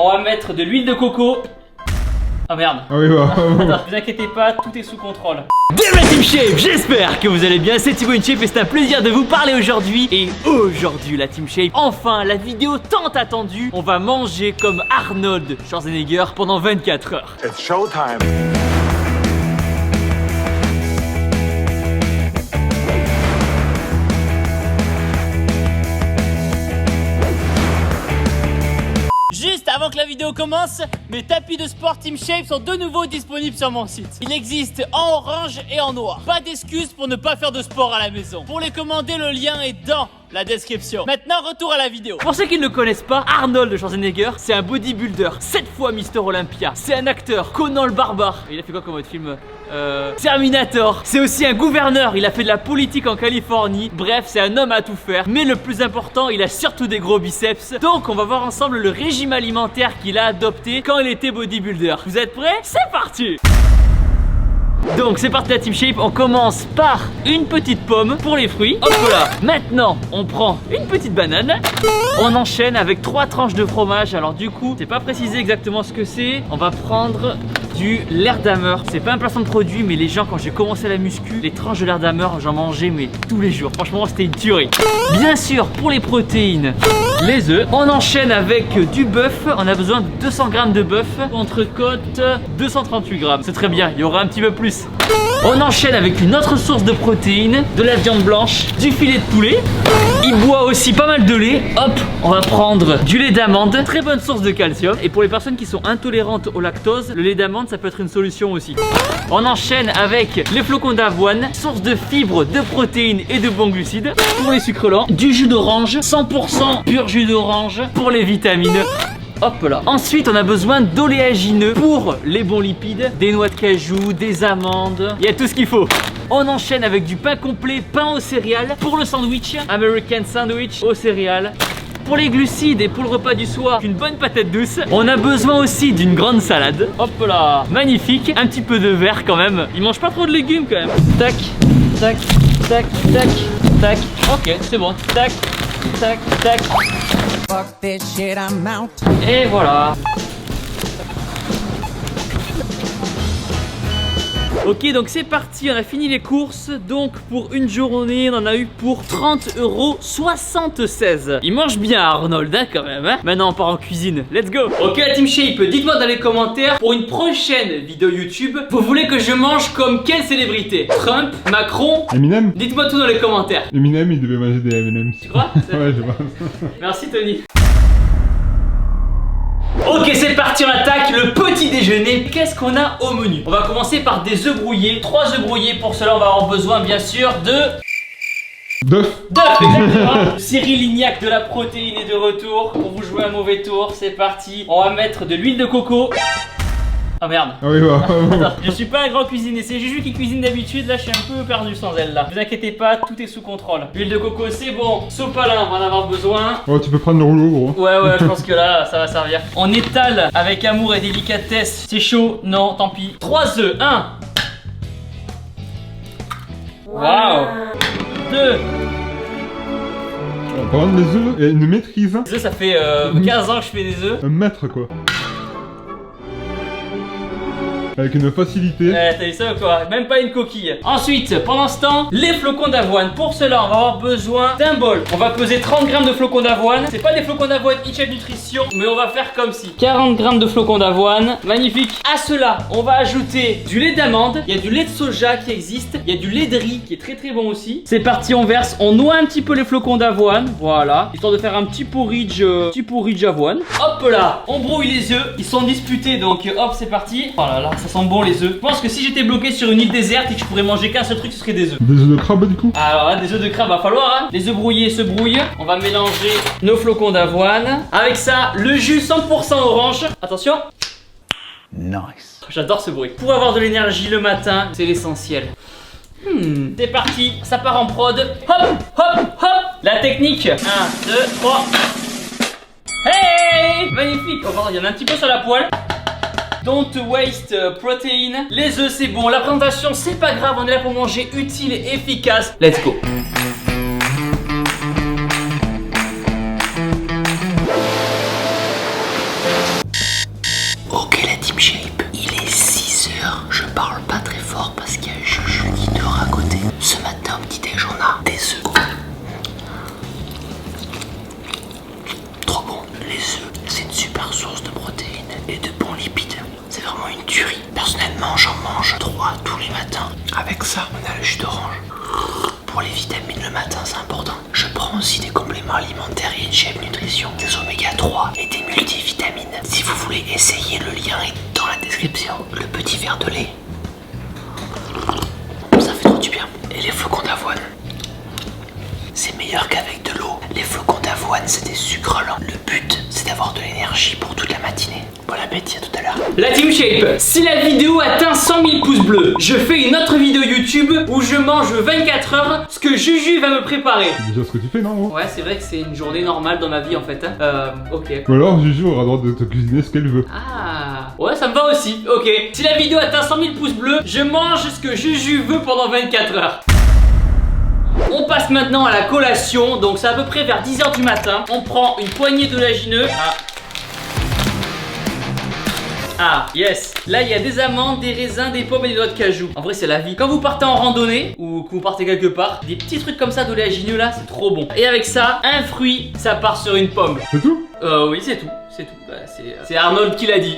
On va mettre de l'huile de coco. Ah merde. Ah oui, bah. Attends, vous inquiétez pas, tout est sous contrôle. Bienvenue la Team Shape, j'espère que vous allez bien, c'est Thibaut InShape et c'est un plaisir de vous parler aujourd'hui. Et aujourd'hui la Team Shape, enfin la vidéo tant attendue, on va manger comme Arnold Schwarzenegger pendant 24 heures. It's showtime. Juste avant que la vidéo commence, mes tapis de sport Team Shape sont de nouveau disponibles sur mon site. Il existe en orange et en noir. Pas d'excuses pour ne pas faire de sport à la maison. Pour les commander, le lien est dans la description. Maintenant, retour à la vidéo. Pour ceux qui ne le connaissent pas, Arnold Schwarzenegger, c'est un bodybuilder, 7 fois Mister Olympia. C'est un acteur, Conan le barbare. Il a fait quoi comme autre film Terminator. C'est aussi un gouverneur, il a fait de la politique en Californie. Bref, c'est un homme à tout faire. Mais le plus important, il a surtout des gros biceps. Donc, on va voir ensemble le régime alimentaire qu'il a adopté quand il était bodybuilder. Vous êtes prêts? C'est parti! Donc c'est parti la Team Shape, on commence par une petite pomme pour les fruits. Hop là. Maintenant on prend une petite banane. On enchaîne avec 3 tranches de fromage. Alors du coup c'est pas précisé exactement ce que c'est. On va prendre du Leerdammer. C'est pas un placement de produit, mais les gens quand j'ai commencé la muscu, les tranches de Leerdammer j'en mangeais mais tous les jours. Franchement c'était une tuerie. Bien sûr pour les protéines, les œufs. On enchaîne avec du bœuf. On a besoin de 200 g de bœuf. Entrecôte 238 g. C'est très bien, il y aura un petit peu plus. On enchaîne avec une autre source de protéines, de la viande blanche, du filet de poulet. Il boit aussi pas mal de lait. Hop, on va prendre du lait d'amande, très bonne source de calcium. Et pour les personnes qui sont intolérantes au lactose, le lait d'amande ça peut être une solution aussi. On enchaîne avec les flocons d'avoine, source de fibres, de protéines et de bons glucides. Pour les sucres lents, du jus d'orange, 100% pur jus d'orange pour les vitamines. Hop là. Ensuite on a besoin d'oléagineux pour les bons lipides, des noix de cajou, des amandes, il y a tout ce qu'il faut. On enchaîne avec du pain complet, pain aux céréales pour le sandwich, American sandwich aux céréales. Pour les glucides et pour le repas du soir, une bonne patate douce. On a besoin aussi d'une grande salade. Hop là, magnifique. Un petit peu de verre quand même. Il mange pas trop de légumes quand même. Tac, tac, tac, tac, tac. Ok, c'est bon. Tac, tac, tac. Fuck this shit, I'm out. Et voilà. Ok, donc c'est parti, on a fini les courses. Donc pour une journée, on en a eu pour 30,76 €. Il mange bien Arnold hein, quand même hein. Maintenant on part en cuisine, let's go. Ok la Team Shape, dites-moi dans les commentaires pour une prochaine vidéo YouTube, vous voulez que je mange comme quelle célébrité? Trump, Macron? Eminem? Dites-moi tout dans les commentaires. Eminem, il devait manger des M&M's. Tu crois? Ouais, je vois. Merci Tony. Ok c'est parti, on attaque le petit déjeuner. Qu'est-ce qu'on a au menu? On va commencer par des œufs brouillés, 3 œufs brouillés. Pour cela on va avoir besoin bien sûr de D'œuf. d'œufs, exactement. Cyril Lignac de la protéine est de retour pour vous jouer un mauvais tour. C'est parti, on va mettre de l'huile de coco. Ah merde. Ah oui, bah. Attends, je suis pas un grand cuisinier, c'est Juju qui cuisine d'habitude, là je suis un peu perdu sans elle là. Vous inquiétez pas, tout est sous contrôle. L'huile de coco c'est bon, sopalin on va en avoir besoin. Oh, tu peux prendre le rouleau, gros. Ouais, je pense que là ça va servir. On étale avec amour et délicatesse. C'est chaud, non, tant pis. 3 œufs, 1. Waouh. 2. On va prendre les œufs et une maîtrise. Les œufs ça fait 15 ans que je fais des œufs. Un mètre, quoi. Avec une facilité. T'as vu ça ou quoi? Même pas une coquille. Ensuite, pendant ce temps, les flocons d'avoine. Pour cela, on va avoir besoin d'un bol. On va peser 30 g de flocons d'avoine. C'est pas des flocons d'avoine InShape Nutrition, mais on va faire comme si. 40 g de flocons d'avoine. Magnifique. À cela, on va ajouter du lait d'amande. Il y a du lait de soja qui existe. Il y a du lait de riz qui est très très bon aussi. C'est parti, on verse. On noie un petit peu les flocons d'avoine. Voilà. Histoire de faire un petit porridge avoine. Hop là. On brouille les œufs. Ils sont disputés donc hop, c'est parti. Oh là là, ça sent bon les œufs. Je pense que si j'étais bloqué sur une île déserte et que je pourrais manger qu'un seul truc, ce serait des œufs. Des œufs de crabe, du coup. Alors là, des œufs de crabe, va falloir hein. Les œufs brouillés se brouillent. On va mélanger nos flocons d'avoine. Avec ça, le jus 100% orange. Attention. Nice. J'adore ce bruit. Pour avoir de l'énergie le matin, c'est l'essentiel. C'est parti, ça part en prod. Hop, hop, hop. La technique. 1, 2, 3. Hey, magnifique. Oh, pardon, il y en a un petit peu sur la poêle. Don't waste protein. Les œufs c'est bon, la présentation c'est pas grave, on est là pour manger utile et efficace. Let's go. Avec ça, on a le jus d'orange. Pour les vitamines le matin, c'est important. Je prends aussi des compléments alimentaires et une chef nutrition, des oméga 3 et des multivitamines. Si vous voulez essayer, le lien est dans la description. Le petit verre de lait, ça fait trop du bien. Et les flocons d'avoine, c'est meilleur qu'avec de l'eau. Les flocons d'avoine, c'est des sucres lents. Le but, c'est d'avoir de l'énergie pour toute la matinée. Bon appétit, à tout à l'heure. La Team Shape, si la vidéo atteint 100 000 pouces bleus, je fais une autre vidéo YouTube où je mange 24 heures ce que Juju va me préparer. C'est déjà ce que tu fais, non gros? Ouais, c'est vrai que c'est une journée normale dans ma vie en fait. Ok. Ou alors Juju aura le droit de te cuisiner ce qu'elle veut. Ah, ouais, ça me va aussi. Ok. Si la vidéo atteint 100 000 pouces bleus, je mange ce que Juju veut pendant 24 heures. On passe maintenant à la collation, donc c'est à peu près vers 10h du matin. On prend une poignée d'oléagineux. Ah, yes. Là, il y a des amandes, des raisins, des pommes et des noix de cajou. En vrai, c'est la vie. Quand vous partez en randonnée ou que vous partez quelque part, des petits trucs comme ça d'oléagineux là, c'est trop bon. Et avec ça, un fruit, ça part sur une pomme. C'est tout? Oui, c'est tout. C'est tout. Bah, c'est Arnold qui l'a dit.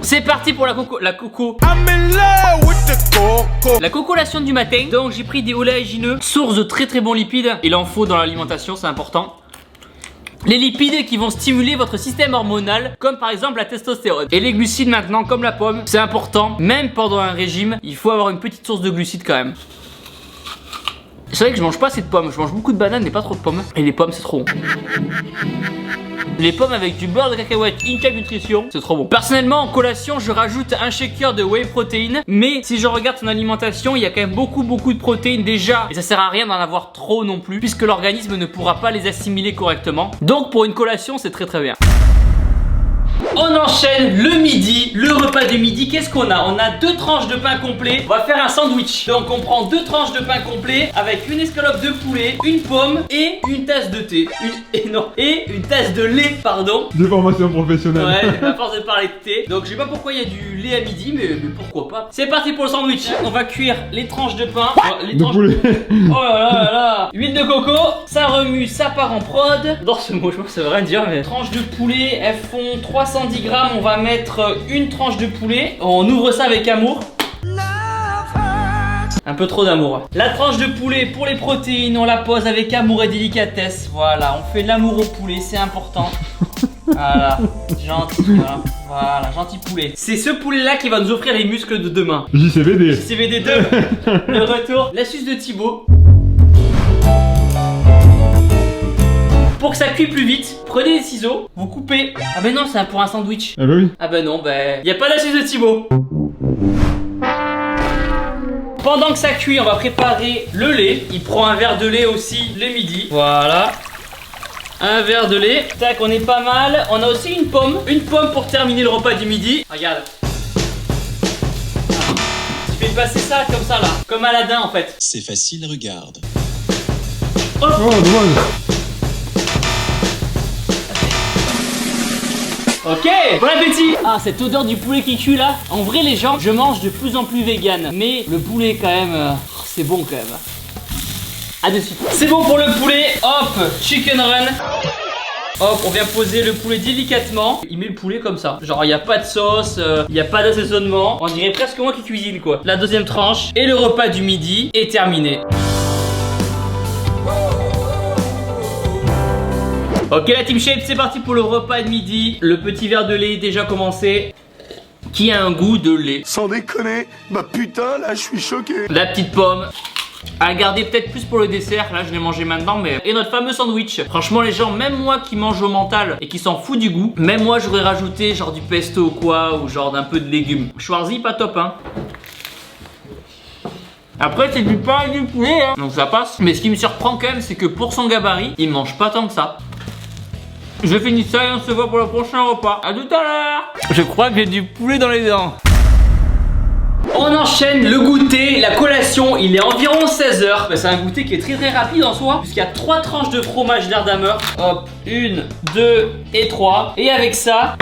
C'est parti pour la cocolation du matin. Donc j'ai pris des oléagineux, source de très très bons lipides. Il en faut dans l'alimentation, c'est important. Les lipides qui vont stimuler votre système hormonal, comme par exemple la testostérone. Et les glucides maintenant, comme la pomme, c'est important. Même pendant un régime, il faut avoir une petite source de glucides quand même. C'est vrai que je mange pas assez de pommes, je mange beaucoup de bananes mais pas trop de pommes. Et les pommes c'est trop bon. Les pommes avec du beurre de cacahuète, une chef nutrition, c'est trop bon. Personnellement, en collation, je rajoute un shaker de whey protein. Mais si je regarde son alimentation, il y a quand même beaucoup de protéines déjà. Et ça sert à rien d'en avoir trop non plus, puisque l'organisme ne pourra pas les assimiler correctement. Donc pour une collation, c'est très bien. On enchaîne le midi, le repas du midi. Qu'est-ce qu'on a? On a 2 tranches de pain complet. On va faire un sandwich. Donc on prend 2 tranches de pain complet avec une escalope de poulet, une pomme et une tasse de thé. Et une tasse de lait, pardon. Des formations professionnelles. Ouais, à force de parler de thé. Donc je sais pas pourquoi il y a du lait à midi, mais pourquoi pas. C'est parti pour le sandwich. On va cuire les tranches de pain. Poulet. Oh là là. Huile de coco. Ça remue, ça part en prod. Dans ce mot, je pense que ça veut rien dire, mais tranches de poulet, elles font 310 grammes. On va mettre une tranche de poulet. On ouvre ça avec amour. Un peu trop d'amour. La tranche de poulet pour les protéines, on la pose avec amour et délicatesse. Voilà, on fait l'amour au poulet, c'est important. Voilà, gentil, voilà, gentil poulet. C'est ce poulet là qui va nous offrir les muscles de demain. JCVD. JCVD 2. Le retour, la suce de Thibaut. Pour que ça cuise plus vite, prenez des ciseaux, vous coupez. Ah ben non, c'est pour un sandwich. Ah bah oui. Ah ben non, ben y a pas d'astuce de Thibaut. Pendant que ça cuit, on va préparer le lait. Il prend un verre de lait aussi le midi. Voilà. Un verre de lait. Tac, on est pas mal. On a aussi une pomme. Une pomme pour terminer le repas du midi. Regarde. Tu fais passer ça comme ça là. Comme Aladdin en fait. C'est facile, regarde. Oh, dommage. Ok, bon appétit. Ah, cette odeur du poulet qui cuit là. En vrai les gens, je mange de plus en plus vegan. Mais le poulet quand même, c'est bon quand même. A de suite. C'est bon pour le poulet. Hop, chicken run. Hop, on vient poser le poulet délicatement. Il met le poulet comme ça. Genre, il n'y a pas de sauce, il n'y a pas d'assaisonnement. On dirait presque moi qui cuisine quoi. La deuxième tranche. Et le repas du midi est terminé. Ok la Team Shape, c'est parti pour le repas de midi. Le petit verre de lait est déjà commencé. Qui a un goût de lait. Sans déconner, bah putain, là je suis choqué. La petite pomme. À garder peut-être plus pour le dessert. Là je l'ai mangé maintenant mais... Et notre fameux sandwich. Franchement les gens, même moi qui mange au mental et qui s'en fout du goût, même moi j'aurais rajouté genre du pesto ou quoi, ou genre d'un peu de légumes. Schwarzy pas top hein. Après c'est du pain et du poulet hein. Donc ça passe. Mais ce qui me surprend quand même c'est que pour son gabarit, il mange pas tant que ça. Je finis ça et on se voit pour le prochain repas. A tout à l'heure. Je crois que j'ai du poulet dans les dents. On enchaîne le goûter, la collation. Il est environ 16h. C'est un goûter qui est très rapide en soi, puisqu'il y a 3 tranches de fromage d'Erdammer. Hop, 1, 2 et 3. Et avec ça,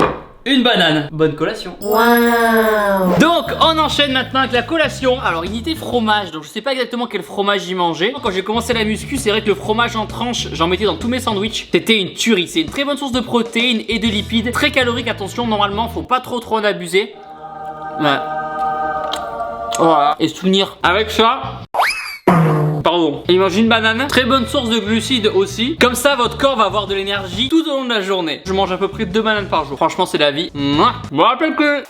une banane. Bonne collation. Wow. Donc on enchaîne maintenant avec la collation. Alors il était fromage, donc je sais pas exactement quel fromage j'y mangeais. Quand j'ai commencé la muscu, c'est vrai que le fromage en tranches, j'en mettais dans tous mes sandwichs. C'était une tuerie. C'est une très bonne source de protéines et de lipides. Très calorique, attention, normalement faut pas trop en abuser. Ouais. Voilà. Et souvenir avec ça. Pardon. Et manger une banane. Très bonne source de glucides aussi. Comme ça, votre corps va avoir de l'énergie tout au long de la journée. Je mange à peu près 2 bananes par jour. Franchement, c'est la vie. Mouah. Bon, rappelle que...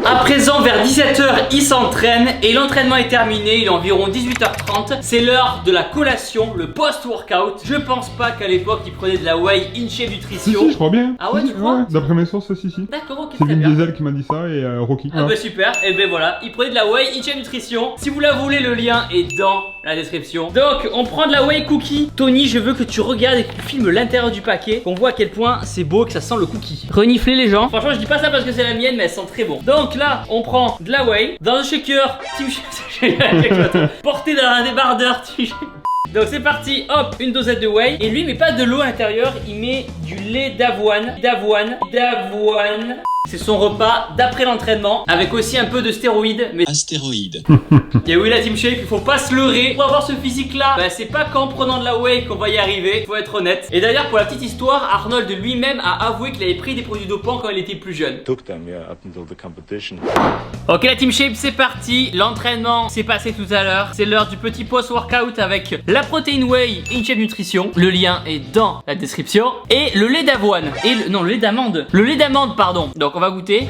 À présent, vers 17h, il s'entraîne et l'entraînement est terminé. Il est environ 18h30. C'est l'heure de la collation, le post-workout. Je pense pas qu'à l'époque, il prenait de la whey in-shape nutrition. Si, je crois bien. Ah ouais, Si, tu crois? D'après mes sources, si. D'accord, ok, C'est très Vin bien. Diesel qui m'a dit ça et Rocky. Ah bah super, et ben voilà, il prenait de la whey in-shape nutrition. Si vous la voulez, le lien est dans la description. Donc, on prend de la whey cookie. Tony, je veux que tu regardes et que tu filmes l'intérieur du paquet, qu'on voit à quel point c'est beau et que ça sent le cookie. Reniflez les gens. Franchement, je dis pas ça parce que c'est la mienne, mais elle sent très bon. Donc là, on prend de la whey dans un shaker. Porté dans un débardeur. Donc c'est parti, hop, une dosette de whey. Et lui il met pas de l'eau à l'intérieur, il met du lait d'avoine. C'est son repas d'après l'entraînement, avec aussi un peu de stéroïdes. Mais Astéroïde. et oui la Team Shape, il faut pas se leurrer. Pour avoir ce physique là, bah, c'est pas qu'en prenant de la whey qu'on va y arriver, faut être honnête. Et d'ailleurs pour la petite histoire, Arnold lui-même a avoué qu'il avait pris des produits dopants quand il était plus jeune. Took them, yeah, up until the competition. Ok la Team Shape, c'est parti. L'entraînement s'est passé tout à l'heure. C'est l'heure du petit post-workout avec la protéine whey in-shape nutrition. Le lien est dans la description. Et le lait d'avoine. Et non, le lait d'amande. Le lait d'amande, pardon. Donc on va goûter.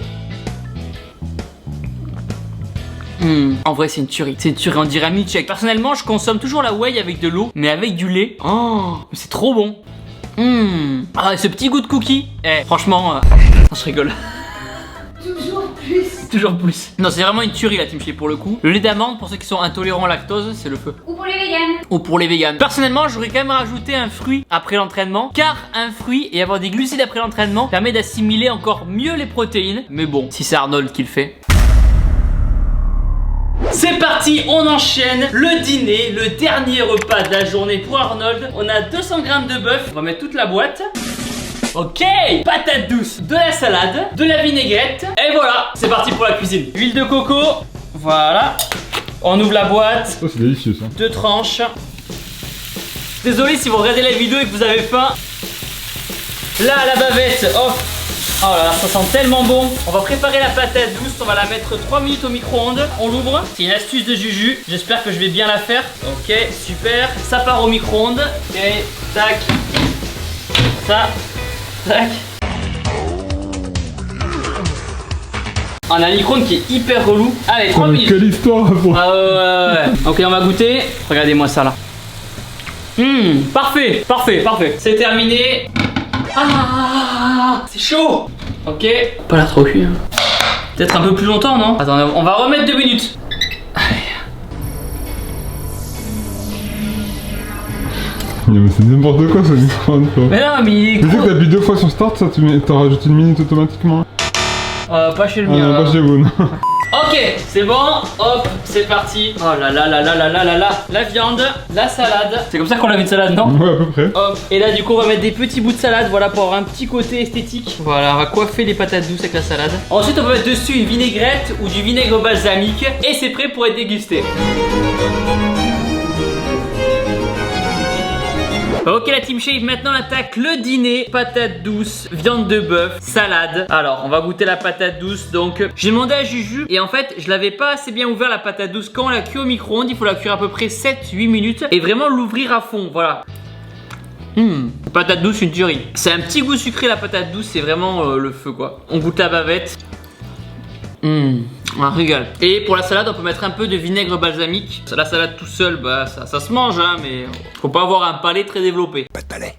En vrai c'est une tuerie. C'est une tuerie, on dirait un milkshake. Personnellement je consomme toujours la whey avec de l'eau, mais avec du lait. Oh, c'est trop bon. Ah, ce petit goût de cookie. Eh, franchement, non, je rigole. Toujours plus. Non, c'est vraiment une tuerie la Team Shape pour le coup. Le lait d'amande, pour ceux qui sont intolérants à lactose, c'est le feu. Ou pour les véganes. Ou pour les véganes. Personnellement, j'aurais quand même rajouté un fruit après l'entraînement, car un fruit et avoir des glucides après l'entraînement permet d'assimiler encore mieux les protéines. Mais bon, si c'est Arnold qui le fait. C'est parti, on enchaîne le dîner, le dernier repas de la journée pour Arnold. On a 200 grammes de bœuf, on va mettre toute la boîte. Ok, patates douces, de la salade, de la vinaigrette. Et voilà, c'est parti pour la cuisine. Huile de coco, voilà. On ouvre la boîte. Ça, c'est délicieux ça. 2 tranches. Désolé si vous regardez la vidéo et que vous avez faim. Là, la bavette, hop. Oh là là, ça sent tellement bon. On va préparer la patate douce, on va la mettre 3 minutes au micro-ondes. On l'ouvre. C'est une astuce de Juju. J'espère que je vais bien la faire. Ok, super. Ça part au micro-ondes. Ok, tac. Ça. Tac. On a un micro-ondes qui est hyper relou. Allez, 3 minutes. Quelle histoire pour... Ah ouais. Ok, on va goûter. Regardez-moi ça là. Parfait, parfait, parfait. C'est terminé. Ah, c'est chaud. Ok. Pas l'air trop cuit. Hein. Peut-être un peu plus longtemps, non? Attends, on va remettre 2 minutes. Mais c'est n'importe quoi ce micro-ondes quoi. Mais non, mais il est Tu sais gros. que t'appuies 2 fois sur start, ça t'en rajoute une minute automatiquement. Pas chez le Ah mien. non, là. pas chez vous, non. Ok, c'est bon. Hop, c'est parti. Oh là là là là là là là là. La viande, la salade. C'est comme ça qu'on lave une salade, non? Ouais, à peu près. Hop. Et là, du coup, on va mettre des petits bouts de salade, voilà, pour avoir un petit côté esthétique. Voilà, on va coiffer les patates douces avec la salade. Ensuite, on va mettre dessus une vinaigrette ou du vinaigre balsamique. Et c'est prêt pour être dégusté. Ok la Team Shape, maintenant on attaque le dîner. Patates douces, viande de bœuf, salade. Alors on va goûter la patate douce. Donc j'ai demandé à Juju et en fait je l'avais pas assez bien ouvert la patate douce. Quand on la cuit au micro-ondes, il faut la cuire à peu près 7-8 minutes. Et vraiment l'ouvrir à fond, voilà. Patate douce, une tuerie. C'est un petit goût sucré la patate douce, c'est vraiment le feu quoi. On goûte la bavette. Un régal. Et pour la salade, on peut mettre un peu de vinaigre balsamique. La salade tout seul, bah ça se mange, hein, mais faut pas avoir un palais très développé. Pas de palais.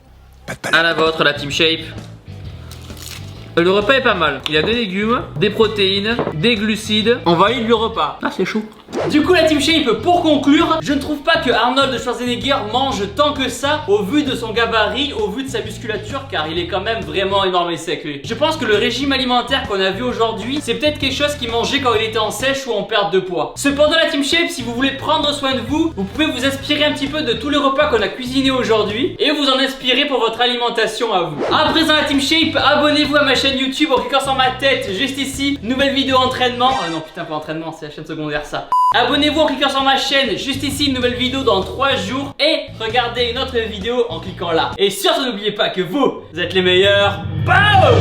Pas de palais. À la vôtre, la Team Shape. Le repas est pas mal. Il y a des légumes, des protéines, des glucides. On valide le repas. Ah, c'est chaud. Du coup, la Team Shape, pour conclure, je ne trouve pas que Arnold Schwarzenegger mange tant que ça au vu de son gabarit, au vu de sa musculature, car il est quand même vraiment énorme et sec lui. Je pense que le régime alimentaire qu'on a vu aujourd'hui, c'est peut-être quelque chose qu'il mangeait quand il était en sèche ou en perte de poids. Cependant, la Team Shape, si vous voulez prendre soin de vous, vous pouvez vous inspirer un petit peu de tous les repas qu'on a cuisinés aujourd'hui et vous en inspirer pour votre alimentation à vous. À présent, la Team Shape, abonnez-vous à ma chaîne YouTube en cliquant sur ma tête juste ici. Nouvelle vidéo entraînement. Oh non, putain, pas entraînement, c'est la chaîne secondaire ça. Abonnez-vous en cliquant sur ma chaîne, juste ici, une nouvelle vidéo dans 3 jours. Et regardez une autre vidéo en cliquant là. Et surtout n'oubliez pas que vous êtes les meilleurs. Bam!